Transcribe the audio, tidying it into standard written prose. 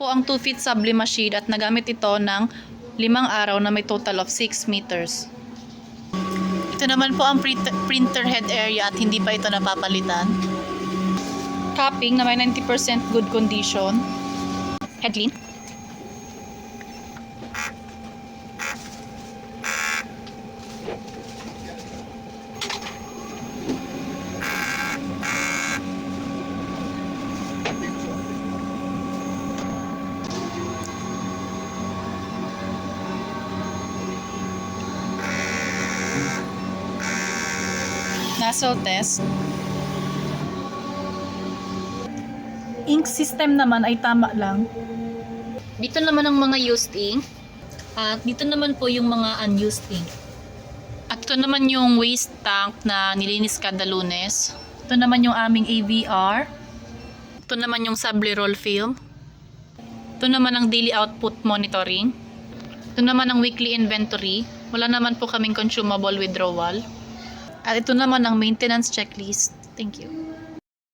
Po ang 2 feet Sublime machine at nagamit ito ng 5 araw na may total of 6 meters. Ito naman po ang printer head area at hindi pa ito napapalitan. Capping na may 90% good condition. Headline. Nozzle test. Ink system naman ay tama lang. Dito naman ang mga used ink. At dito naman po yung mga unused ink. At ito naman yung waste tank na nilinis kada Lunes. Ito naman yung aming AVR. Ito naman yung Sablé roll film. Ito naman ang daily output monitoring. Ito naman ang weekly inventory. Wala naman po kaming consumable withdrawal. At ito naman ang maintenance checklist. Thank you.